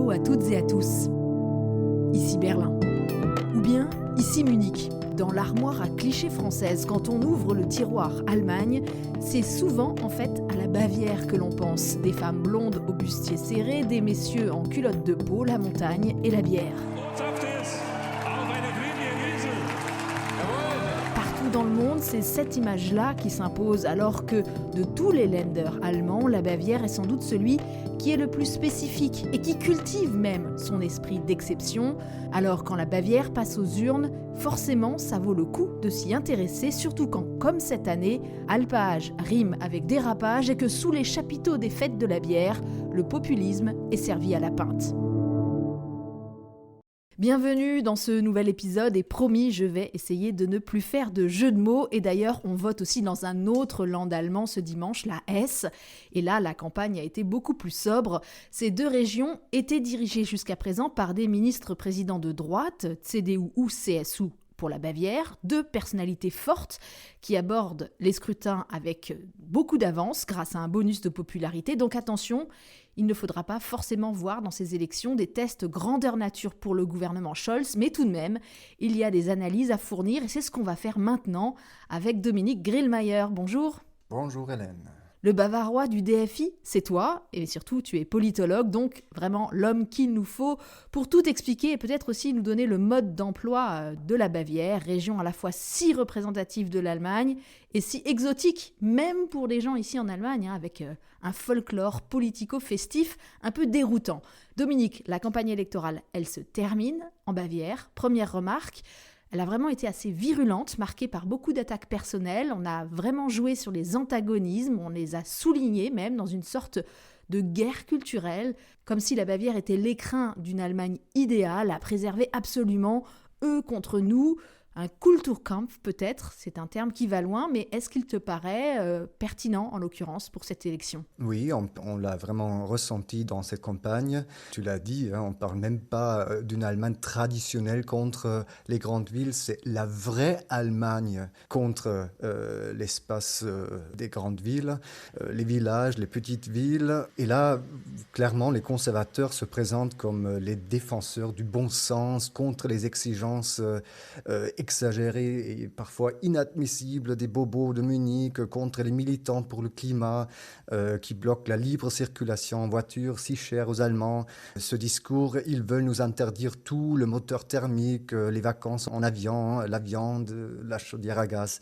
Hello à toutes et à tous. Ici Berlin. Ou bien ici Munich. Dans l'armoire à clichés française, quand on ouvre le tiroir Allemagne, c'est souvent en fait à la Bavière que l'on pense. Des femmes blondes au bustier serré, des messieurs en culotte de peau, la montagne et la bière. Partout dans le monde, c'est cette image-là qui s'impose, alors que de tous les Länder allemands, la Bavière est sans doute celui qui est le plus spécifique et qui cultive même son esprit d'exception. Alors quand la Bavière passe aux urnes, forcément ça vaut le coup de s'y intéresser, surtout quand, comme cette année, alpage rime avec dérapage et que sous les chapiteaux des fêtes de la bière, le populisme est servi à la pinte. Bienvenue dans ce nouvel épisode et promis, je vais essayer de ne plus faire de jeux de mots. Et d'ailleurs, on vote aussi dans un autre land allemand ce dimanche, la Hesse. Et là, la campagne a été beaucoup plus sobre. Ces deux régions étaient dirigées jusqu'à présent par des ministres-présidents de droite, CDU ou CSU pour la Bavière, deux personnalités fortes qui abordent les scrutins avec beaucoup d'avance grâce à un bonus de popularité. Donc attention, il ne faudra pas forcément voir dans ces élections des tests grandeur nature pour le gouvernement Scholz, mais tout de même, il y a des analyses à fournir et c'est ce qu'on va faire maintenant avec Dominique Grillmeier. Bonjour. Bonjour Hélène. Le bavarois du DFI, c'est toi, et surtout tu es politologue, donc vraiment l'homme qu'il nous faut pour tout expliquer et peut-être aussi nous donner le mode d'emploi de la Bavière, région à la fois si représentative de l'Allemagne et si exotique, même pour les gens ici en Allemagne, avec un folklore politico-festif un peu déroutant. Dominique, la campagne électorale, elle se termine en Bavière. Première remarque, elle a vraiment été assez virulente, marquée par beaucoup d'attaques personnelles. On a vraiment joué sur les antagonismes, on les a soulignés même dans une sorte de guerre culturelle, comme si la Bavière était l'écrin d'une Allemagne idéale à préserver absolument, eux contre nous. Un Kulturkampf peut-être, c'est un terme qui va loin, mais est-ce qu'il te paraît pertinent en l'occurrence pour cette élection ? Oui, on l'a vraiment ressenti dans cette campagne. Tu l'as dit, on ne parle même pas d'une Allemagne traditionnelle contre les grandes villes, c'est la vraie Allemagne contre l'espace des grandes villes, les villages, les petites villes. Et là, clairement, les conservateurs se présentent comme les défenseurs du bon sens contre les exigences exagéré et parfois inadmissible des bobos de Munich contre les militants pour le climat qui bloquent la libre circulation en voiture si chère aux Allemands. Ce discours, ils veulent nous interdire tout, le moteur thermique, les vacances en avion, la viande, la chaudière à gaz.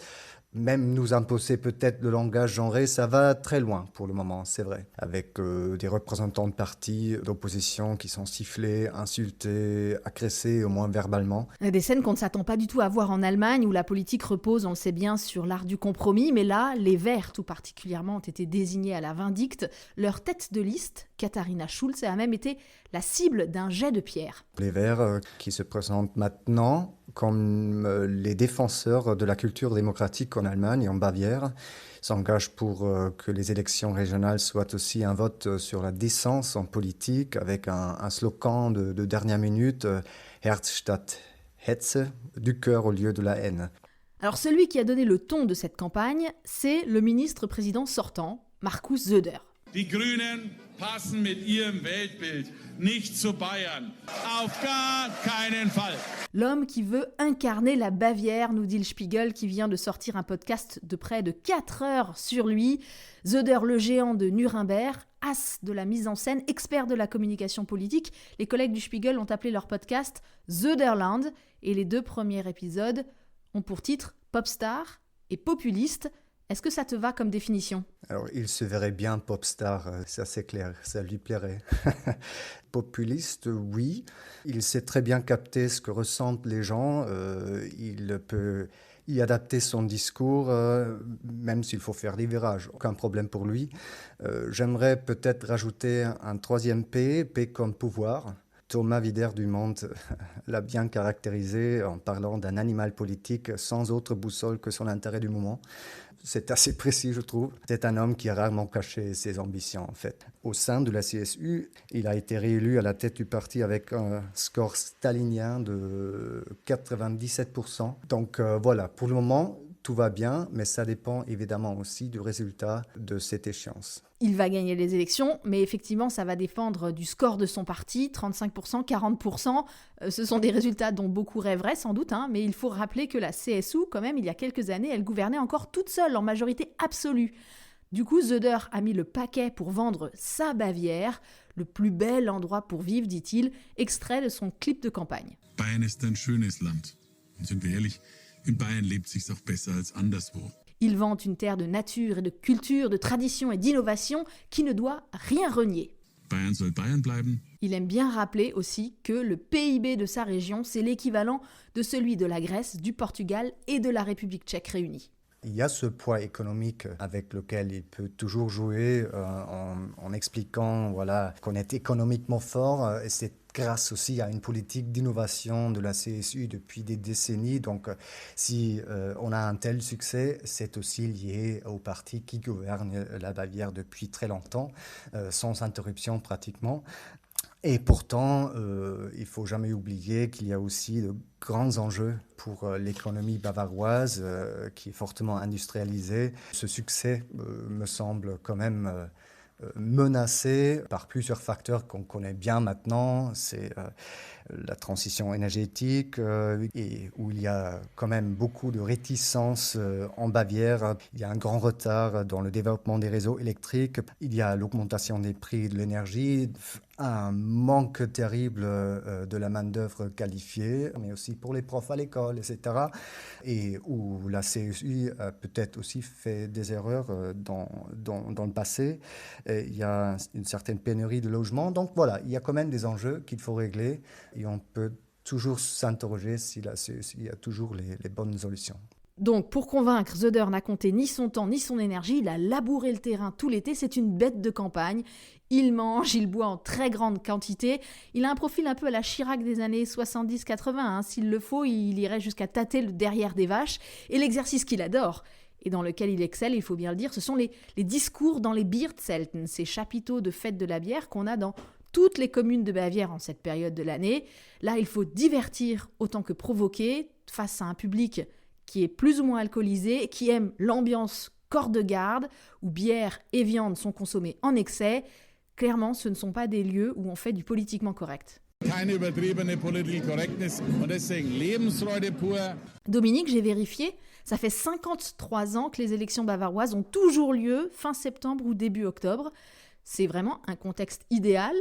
Même nous imposer peut-être le langage genré, ça va très loin pour le moment, c'est vrai. Avec des représentants de partis d'opposition qui sont sifflés, insultés, agressés, au moins verbalement. Des scènes qu'on ne s'attend pas du tout à voir en Allemagne, où la politique repose, on le sait bien, sur l'art du compromis. Mais là, les Verts, tout particulièrement, ont été désignés à la vindicte. Leur tête de liste, Katharina Schulz, a même été la cible d'un jet de pierre. Les Verts qui se présentent maintenant comme les défenseurs de la culture démocratique en Allemagne et en Bavière, s'engagent pour que les élections régionales soient aussi un vote sur la décence en politique, avec un slogan de dernière minute, Herz statt Hetze, du cœur au lieu de la haine. Alors celui qui a donné le ton de cette campagne, c'est le ministre-président sortant, Markus Söder. Die Grünen passen mit ihrem Weltbild nicht zu Bayern. Auf gar keinen Fall. L'homme qui veut incarner la Bavière, nous dit le Spiegel, qui vient de sortir un podcast de près de 4 heures sur lui. Söder, le géant de Nuremberg, as de la mise en scène, expert de la communication politique. Les collègues du Spiegel ont appelé leur podcast Söderland, et les 2 premiers épisodes ont pour titre Popstar et Populiste. Est-ce que ça te va comme définition ? Alors, il se verrait bien popstar, ça c'est clair, ça lui plairait. Populiste, oui. Il sait très bien capter ce que ressentent les gens. Il peut y adapter son discours, même s'il faut faire des virages. Aucun problème pour lui. J'aimerais peut-être rajouter un 3e P, P comme pouvoir. Thomas Wider du Monde l'a bien caractérisé en parlant d'un animal politique sans autre boussole que son intérêt du moment. C'est assez précis, je trouve. C'est un homme qui a rarement caché ses ambitions, en fait. Au sein de la CSU, il a été réélu à la tête du parti avec un score stalinien de 97%. Donc voilà, pour le moment, tout va bien, mais ça dépend évidemment aussi du résultat de cette échéance. Il va gagner les élections, mais effectivement, ça va dépendre du score de son parti, 35%, 40%. Ce sont des résultats dont beaucoup rêveraient sans doute, mais il faut rappeler que la CSU, quand même, il y a quelques années, elle gouvernait encore toute seule, en majorité absolue. Du coup, Söder a mis le paquet pour vendre sa Bavière, le plus bel endroit pour vivre, dit-il, extrait de son clip de campagne. Bayern ist ein schönes Land. Und sind wir ehrlich, in Bayern lebt sich's auch besser als anderswo. Il vante une terre de nature et de culture, de tradition et d'innovation qui ne doit rien renier. Bayern soll Bayern bleiben. Il aime bien rappeler aussi que le PIB de sa région, c'est l'équivalent de celui de la Grèce, du Portugal et de la République tchèque réunis. Il y a ce poids économique avec lequel il peut toujours jouer en expliquant qu'on est économiquement fort. Et c'est grâce aussi à une politique d'innovation de la CSU depuis des décennies. Donc si on a un tel succès, c'est aussi lié au parti qui gouverne la Bavière depuis très longtemps, sans interruption pratiquement. Et pourtant, il ne faut jamais oublier qu'il y a aussi de grands enjeux pour l'économie bavaroise qui est fortement industrialisée. Ce succès me semble quand même menacé par plusieurs facteurs qu'on connaît bien maintenant. C'est la transition énergétique et où il y a quand même beaucoup de réticences en Bavière. Il y a un grand retard dans le développement des réseaux électriques. Il y a l'augmentation des prix de l'énergie, un manque terrible de la main-d'œuvre qualifiée, mais aussi pour les profs à l'école, etc. Et où la CSU a peut-être aussi fait des erreurs dans le passé. Et il y a une certaine pénurie de logements. Donc voilà, il y a quand même des enjeux qu'il faut régler. Et on peut toujours s'interroger si la CSU a toujours les bonnes solutions. Donc, pour convaincre, Söder n'a compté ni son temps ni son énergie. Il a labouré le terrain tout l'été. C'est une bête de campagne. Il mange, il boit en très grande quantité. Il a un profil un peu à la Chirac des années 70-80. S'il le faut, il irait jusqu'à tâter le derrière des vaches. Et l'exercice qu'il adore, et dans lequel il excelle, il faut bien le dire, ce sont les discours dans les Bierzelten, ces chapiteaux de fête de la bière qu'on a dans toutes les communes de Bavière en cette période de l'année. Là, il faut divertir autant que provoquer face à un public qui est plus ou moins alcoolisé, qui aime l'ambiance corps de garde, où bière et viande sont consommées en excès. Clairement, ce ne sont pas des lieux où on fait du politiquement correct. Keine übertriebene political correctness und deswegen Lebensfreude pur. Dominique, j'ai vérifié, ça fait 53 ans que les élections bavaroises ont toujours lieu fin septembre ou début octobre. C'est vraiment un contexte idéal,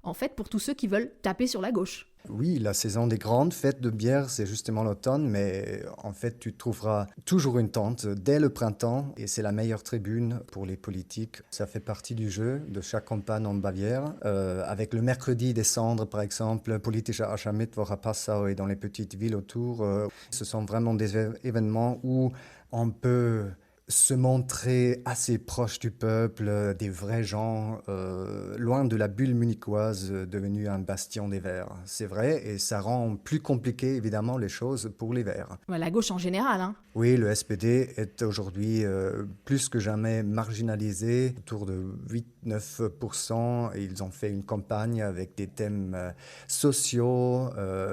en fait, pour tous ceux qui veulent taper sur la gauche. Oui, la saison des grandes fêtes de bière, c'est justement l'automne, mais en fait, tu trouveras toujours une tente dès le printemps et c'est la meilleure tribune pour les politiques. Ça fait partie du jeu de chaque campagne en Bavière. Avec le mercredi des cendres, par exemple, Politischer Aschermittwoch à Passau et dans les petites villes autour, ce sont vraiment des événements où on peut se montrer assez proche du peuple, des vrais gens, loin de la bulle munichoise devenue un bastion des Verts. C'est vrai, et ça rend plus compliqué, évidemment, les choses pour les Verts. La gauche en général. Oui, le SPD est aujourd'hui plus que jamais marginalisé, autour de 8-9%. Et ils ont fait une campagne avec des thèmes sociaux,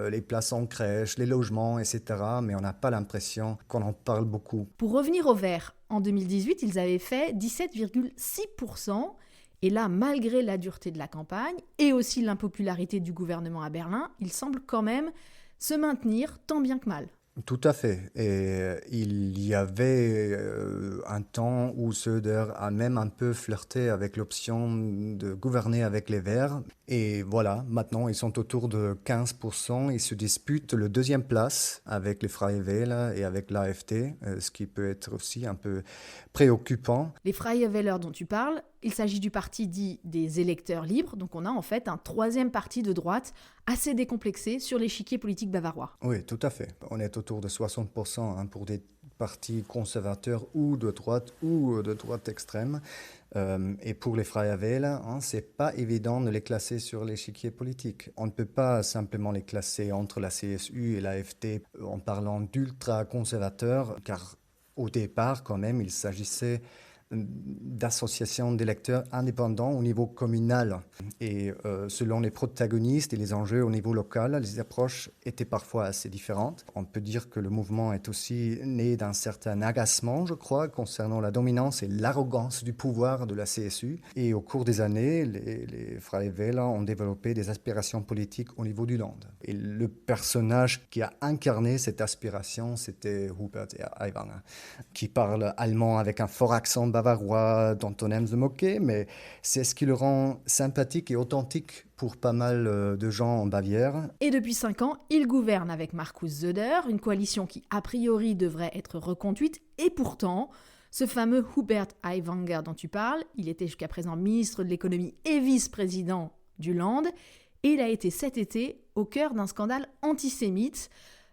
les places en crèche, les logements, etc. Mais on n'a pas l'impression qu'on en parle beaucoup. Pour revenir aux Verts, en 2018, ils avaient fait 17,6%. Et là, malgré la dureté de la campagne et aussi l'impopularité du gouvernement à Berlin, ils semblent quand même se maintenir tant bien que mal. Tout à fait. Et il y avait un temps où Söder a même un peu flirté avec l'option de gouverner avec les Verts. Et voilà, maintenant ils sont autour de 15%. Ils se disputent le deuxième place avec les Freie Wähler et avec l'AfD, ce qui peut être aussi un peu préoccupant. Les Freie Wähler dont tu parles, il s'agit du parti dit des électeurs libres. Donc on a en fait un troisième parti de droite assez décomplexé sur l'échiquier politique bavarois. Oui, tout à fait. On est autour de 60% pour des partis conservateurs ou de droite extrême. Et pour les Freie Wähler, c'est pas évident de les classer sur l'échiquier politique. On ne peut pas simplement les classer entre la CSU et l'AfD en parlant d'ultra-conservateurs, car au départ, quand même, il s'agissait d'associations d'électeurs indépendants au niveau communal. Et selon les protagonistes et les enjeux au niveau local, les approches étaient parfois assez différentes. On peut dire que le mouvement est aussi né d'un certain agacement, je crois, concernant la dominance et l'arrogance du pouvoir de la CSU. Et au cours des années, les Freie Wähler ont développé des aspirations politiques au niveau du Land. Et le personnage qui a incarné cette aspiration, c'était Hubert Aiwanger, qui parle allemand avec un fort accent bavarois dont on aime se moquer, mais c'est ce qui le rend sympathique et authentique pour pas mal de gens en Bavière. Et depuis 5 ans, il gouverne avec Markus Söder, une coalition qui a priori devrait être reconduite, et pourtant, ce fameux Hubert Aiwanger dont tu parles, il était jusqu'à présent ministre de l'économie et vice-président du Land, et il a été cet été au cœur d'un scandale antisémite.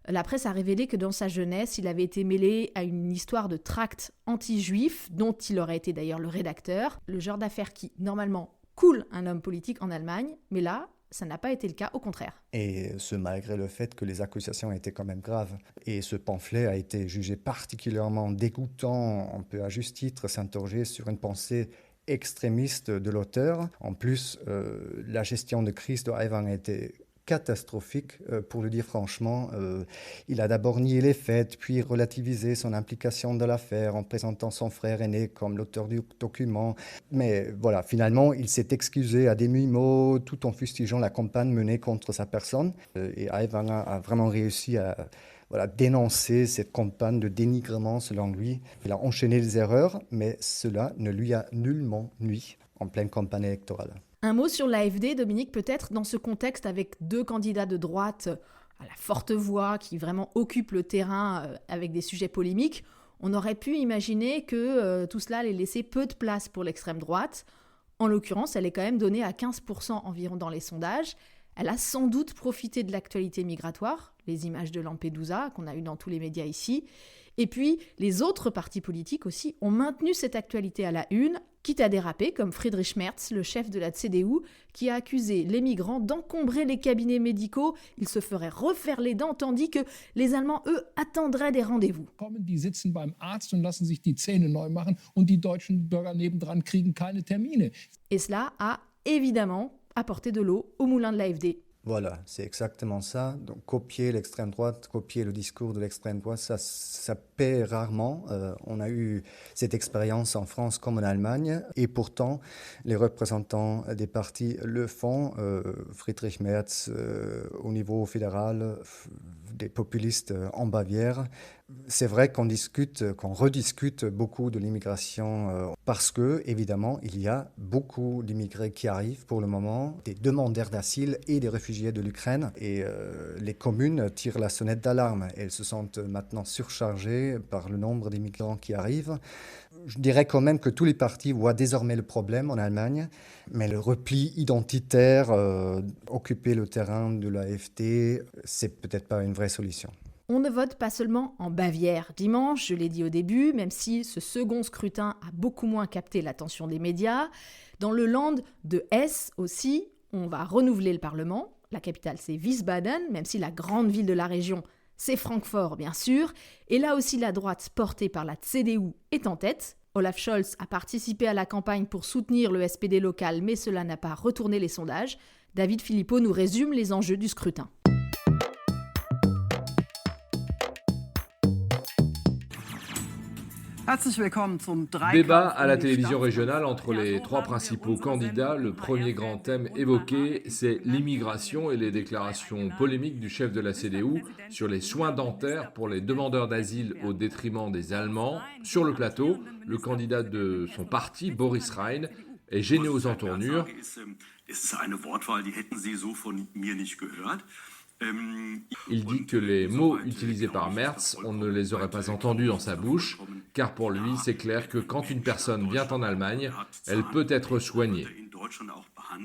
La presse a révélé que dans sa jeunesse, il avait été mêlé à une histoire de tracts anti-juifs, dont il aurait été d'ailleurs le rédacteur, le genre d'affaire qui, normalement, coule un homme politique en Allemagne, mais là, ça n'a pas été le cas, au contraire. Et ce malgré le fait que les accusations étaient quand même graves. Et ce pamphlet a été jugé particulièrement dégoûtant. On peut à juste titre s'interroger sur une pensée extrémiste de l'auteur. En plus, la gestion de crise de Aiwanger était catastrophique, pour le dire franchement. Il a d'abord nié les faits, puis relativisé son implication dans l'affaire en présentant son frère aîné comme l'auteur du document. Mais voilà, finalement, il s'est excusé à demi-mot tout en fustigeant la campagne menée contre sa personne. Et Aiwanger a vraiment réussi à dénoncer cette campagne de dénigrement selon lui. Il a enchaîné les erreurs, mais cela ne lui a nullement nui en pleine campagne électorale. Un mot sur l'AfD, Dominique, peut-être dans ce contexte avec 2 candidats de droite à la forte voix qui vraiment occupent le terrain avec des sujets polémiques, on aurait pu imaginer que tout cela allait laisser peu de place pour l'extrême droite. En l'occurrence, elle est quand même donnée à 15% environ dans les sondages. Elle a sans doute profité de l'actualité migratoire, les images de Lampedusa qu'on a eues dans tous les médias ici. Et puis, les autres partis politiques aussi ont maintenu cette actualité à la une, quitte à déraper, comme Friedrich Merz, le chef de la CDU, qui a accusé les migrants d'encombrer les cabinets médicaux. Ils se feraient refaire les dents, tandis que les Allemands, eux, attendraient des rendez-vous. Die sitzen beim Arzt und lassen sich die Zähne neu machen und die deutschen Bürger nebendran kriegen keine Termine. Et cela a évidemment apporté de l'eau au moulin de l'AfD. Voilà, c'est exactement ça. Donc, copier l'extrême droite, copier le discours de l'extrême droite, ça paie rarement. On a eu cette expérience en France comme en Allemagne. Et pourtant, les représentants des partis le font. Friedrich Merz au niveau fédéral, des populistes en Bavière. C'est vrai qu'on rediscute beaucoup de l'immigration parce que, évidemment, il y a beaucoup d'immigrés qui arrivent pour le moment, des demandeurs d'asile et des réfugiés de l'Ukraine. Et les communes tirent la sonnette d'alarme. Elles se sentent maintenant surchargées par le nombre d'immigrants qui arrivent. Je dirais quand même que tous les partis voient désormais le problème en Allemagne, mais le repli identitaire, occuper le terrain de l'AfD, c'est peut-être pas une vraie solution. On ne vote pas seulement en Bavière. Dimanche, je l'ai dit au début, même si ce second scrutin a beaucoup moins capté l'attention des médias, dans le Land de Hesse aussi, on va renouveler le Parlement. La capitale, c'est Wiesbaden, même si la grande ville de la région, c'est Francfort, bien sûr. Et là aussi, la droite, portée par la CDU, est en tête. Olaf Scholz a participé à la campagne pour soutenir le SPD local, mais cela n'a pas retourné les sondages. David Philippot nous résume les enjeux du scrutin. Débat à la télévision régionale entre les 3 principaux candidats. Le premier grand thème évoqué, c'est l'immigration et les déclarations polémiques du chef de la CDU sur les soins dentaires pour les demandeurs d'asile au détriment des Allemands. Sur le plateau, le candidat de son parti, Boris Rhein, est gêné aux entournures. Il dit que les mots utilisés par Merz, on ne les aurait pas entendus dans sa bouche, car pour lui, c'est clair que quand une personne vient en Allemagne, elle peut être soignée.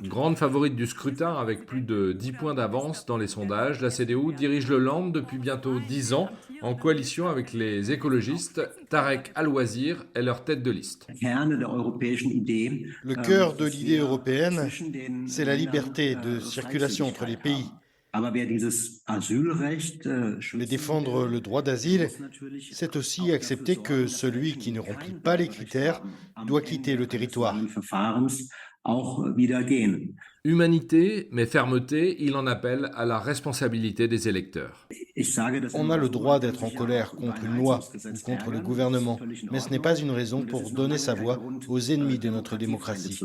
Grande favorite du scrutin avec plus de 10 points d'avance dans les sondages, la CDU dirige le Land depuis bientôt 10 ans en coalition avec les écologistes. Tarek Al-Wazir est leur tête de liste. Le cœur de l'idée européenne, c'est la liberté de circulation entre les pays. Mais défendre le droit d'asile, c'est aussi accepter que celui qui ne remplit pas les critères doit quitter le territoire. Humanité, mais fermeté, il en appelle à la responsabilité des électeurs. On a le droit d'être en colère contre une loi ou contre le gouvernement, mais ce n'est pas une raison pour donner sa voix aux ennemis de notre démocratie.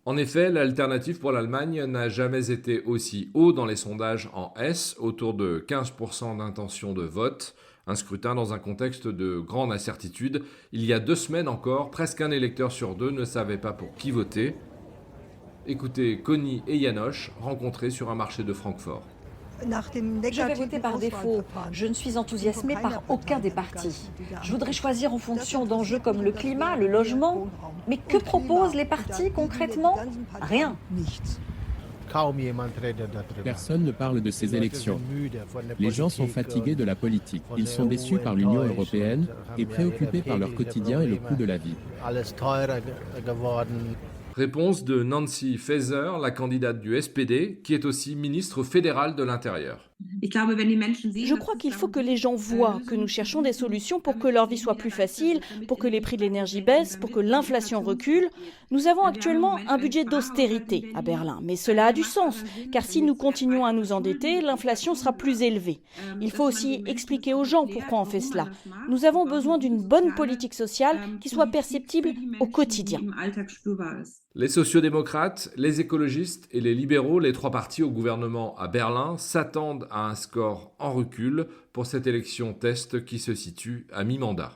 En effet, l'alternative pour l'Allemagne n'a jamais été aussi haut dans les sondages en S, autour de 15% d'intention de vote, un scrutin dans un contexte de grande incertitude. Il y a 2 semaines encore, presque un électeur sur 2 ne savait pas pour qui voter. Écoutez Connie et Janosch, rencontrés sur un marché de Francfort. Je vais voter par défaut. Je ne suis enthousiasmée par aucun des partis. Je voudrais choisir en fonction d'enjeux comme le climat, le logement. Mais que proposent les partis concrètement? Rien. Personne ne parle de ces élections. Les gens sont fatigués de la politique. Ils sont déçus par l'Union européenne et préoccupés par leur quotidien et le coût de la vie. Réponse de Nancy Faeser, la candidate du SPD, qui est aussi ministre fédérale de l'Intérieur. Je crois qu'il faut que les gens voient que nous cherchons des solutions pour que leur vie soit plus facile, pour que les prix de l'énergie baissent, pour que l'inflation recule. Nous avons actuellement un budget d'austérité à Berlin, mais cela a du sens, car si nous continuons à nous endetter, l'inflation sera plus élevée. Il faut aussi expliquer aux gens pourquoi on fait cela. Nous avons besoin d'une bonne politique sociale qui soit perceptible au quotidien. Les sociodémocrates, les écologistes et les libéraux, les 3 partis au gouvernement à Berlin, s'attendent à un score en recul pour cette élection test qui se situe à mi-mandat.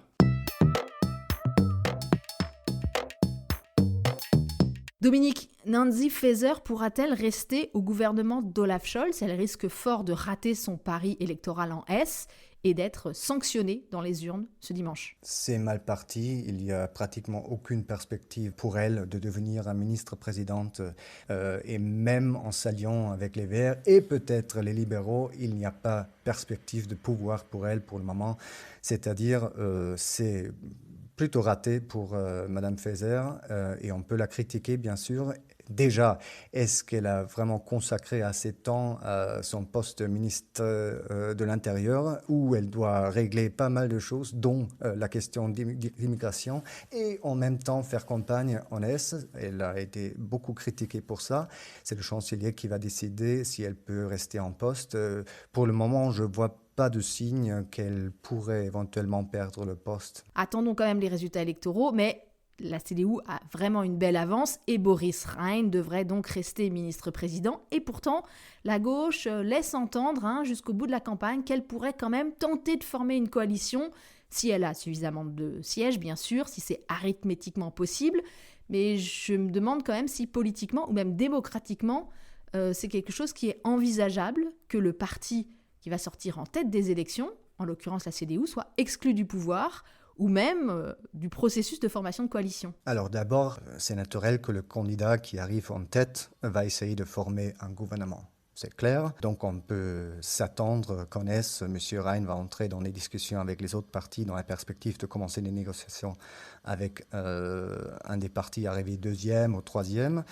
Dominique, Nancy Faeser pourra-t-elle rester au gouvernement d'Olaf Scholz? Elle risque fort de rater son pari électoral en S et d'être sanctionnée dans les urnes ce dimanche. C'est mal parti. Il n'y a pratiquement aucune perspective pour elle de devenir un ministre-présidente. Et même en s'alliant avec les Verts et peut-être les libéraux, il n'y a pas perspective de pouvoir pour elle pour le moment. C'est-à-dire, c'est plutôt raté pour Madame Faeser et on peut la critiquer bien sûr. Déjà, est-ce qu'elle a vraiment consacré assez de temps à son poste ministre de l'Intérieur où elle doit régler pas mal de choses, dont la question d'immigration et en même temps faire campagne en S. Elle a été beaucoup critiquée pour ça. C'est le chancelier qui va décider si elle peut rester en poste. Pour le moment, je vois pas de signe qu'elle pourrait éventuellement perdre le poste. Attendons quand même les résultats électoraux, mais la CDU a vraiment une belle avance et Boris Rhein devrait donc rester ministre-président. Et pourtant, la gauche laisse entendre jusqu'au bout de la campagne qu'elle pourrait quand même tenter de former une coalition si elle a suffisamment de sièges, bien sûr, si c'est arithmétiquement possible. Mais je me demande quand même si politiquement ou même démocratiquement, c'est quelque chose qui est envisageable que le parti qui va sortir en tête des élections, en l'occurrence la CDU, soit exclu du pouvoir ou même du processus de formation de coalition. Alors d'abord, c'est naturel que le candidat qui arrive en tête va essayer de former un gouvernement. C'est clair. Donc on peut s'attendre qu'en S, M. Rhein va entrer dans des discussions avec les autres partis dans la perspective de commencer des négociations avec un des partis arrivé 2e ou 3e.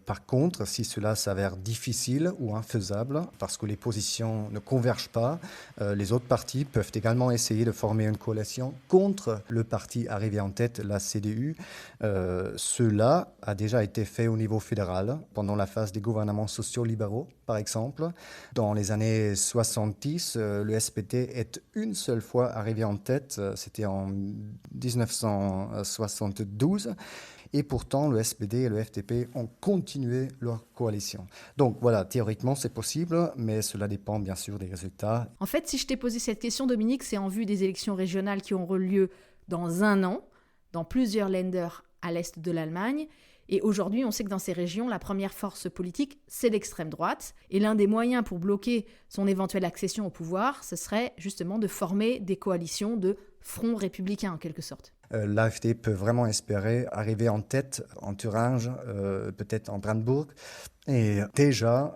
Par contre, si cela s'avère difficile ou infaisable, parce que les positions ne convergent pas, les autres partis peuvent également essayer de former une coalition contre le parti arrivé en tête, la CDU. Cela a déjà été fait au niveau fédéral, pendant la phase des gouvernements sociaux-libéraux, par exemple. Dans les années 70, le SPD est une seule fois arrivé en tête, c'était en 1972. Et pourtant, le SPD et le FDP ont continué leur coalition. Donc voilà, théoriquement, c'est possible, mais cela dépend bien sûr des résultats. En fait, si je t'ai posé cette question, Dominique, c'est en vue des élections régionales qui auront lieu dans 1 an, dans plusieurs Länder à l'est de l'Allemagne. Et aujourd'hui, on sait que dans ces régions, la première force politique, c'est l'extrême droite. Et l'un des moyens pour bloquer son éventuelle accession au pouvoir, ce serait justement de former des coalitions de front républicain, en quelque sorte. L'AfD peut vraiment espérer arriver en tête en Thuringe, peut-être en Brandebourg. Et déjà,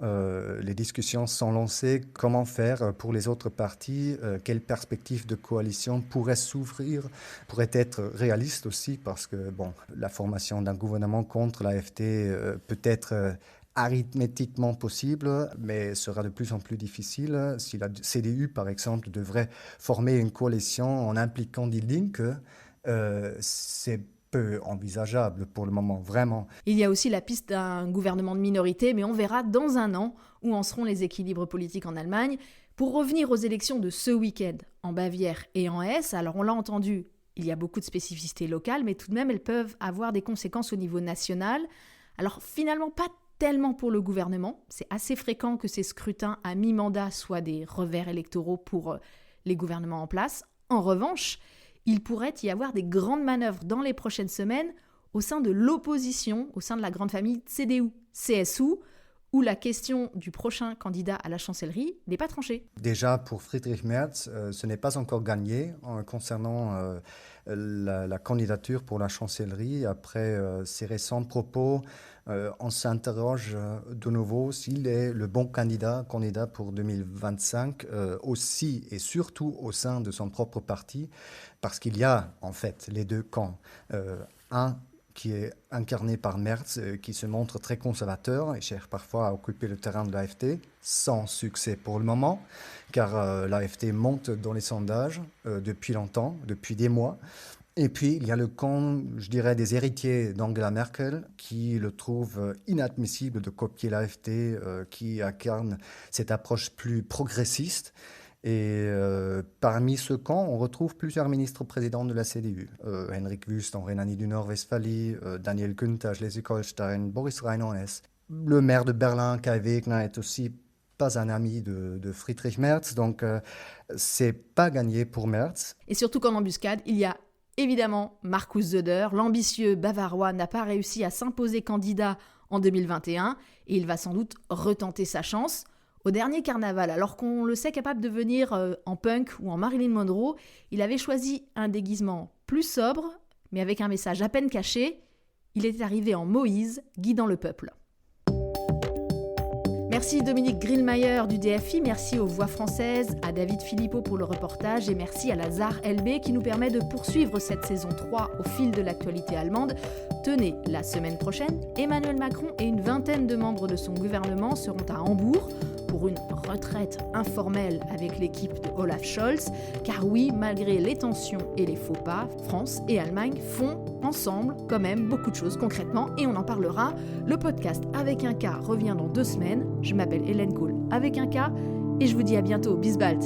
les discussions sont lancées. Comment faire pour les autres partis? Quelle perspective de coalition pourrait s'ouvrir? Pourrait être réaliste aussi parce que la formation d'un gouvernement contre l'AfD peut être arithmétiquement possible, mais sera de plus en plus difficile. Si la CDU, par exemple, devrait former une coalition en impliquant Die Linke, c'est peu envisageable pour le moment, vraiment. Il y a aussi la piste d'un gouvernement de minorité, mais on verra dans un an où en seront les équilibres politiques en Allemagne. Pour revenir aux élections de ce week-end, en Bavière et en Hesse, alors on l'a entendu, il y a beaucoup de spécificités locales, mais tout de même elles peuvent avoir des conséquences au niveau national. Alors finalement pas tellement pour le gouvernement, c'est assez fréquent que ces scrutins à mi-mandat soient des revers électoraux pour les gouvernements en place. En revanche, il pourrait y avoir des grandes manœuvres dans les prochaines semaines au sein de l'opposition, au sein de la grande famille CDU-CSU, où la question du prochain candidat à la chancellerie n'est pas tranchée. Déjà, pour Friedrich Merz, ce n'est pas encore gagné concernant la candidature pour la chancellerie. Après ses récents propos, on s'interroge de nouveau s'il est le bon candidat pour 2025, aussi et surtout au sein de son propre parti, parce qu'il y a en fait les deux camps. Un qui est incarné par Merz, qui se montre très conservateur et cherche parfois à occuper le terrain de l'AfD, sans succès pour le moment, car l'AfD monte dans les sondages depuis longtemps, depuis des mois. Et puis, il y a le camp, je dirais, des héritiers d'Angela Merkel, qui le trouvent inadmissible de copier l'AfD, qui incarne cette approche plus progressiste. Et parmi ce camp, on retrouve plusieurs ministres-présidents de la CDU. Henrik Wüst en Rhénanie du Nord-Westphalie, Daniel Günther, Schleswig-Holstein, Boris Rhein en Hesse. Le maire de Berlin, Kai Wegner, est aussi pas un ami de Friedrich Merz, donc c'est pas gagné pour Merz. Et surtout qu'en embuscade, il y a évidemment Markus Söder. L'ambitieux bavarois n'a pas réussi à s'imposer candidat en 2021 et il va sans doute retenter sa chance. Au dernier carnaval, alors qu'on le sait capable de venir en punk ou en Marilyn Monroe, il avait choisi un déguisement plus sobre, mais avec un message à peine caché. Il était arrivé en Moïse, guidant le peuple. Merci Dominique Grillmayer du DFI, merci aux Voix françaises, à David Philippot pour le reportage et merci à Lazare LB qui nous permet de poursuivre cette saison 3 au fil de l'actualité allemande. Tenez, la semaine prochaine, Emmanuel Macron et une vingtaine de membres de son gouvernement seront à Hambourg pour une retraite informelle avec l'équipe de Olaf Scholz. Car oui, malgré les tensions et les faux pas, France et Allemagne font ensemble quand même beaucoup de choses concrètement et on en parlera. Le podcast Avec un K revient dans 2 semaines. Je m'appelle Hélène Kohl avec un K et je vous dis à bientôt. Bis bald.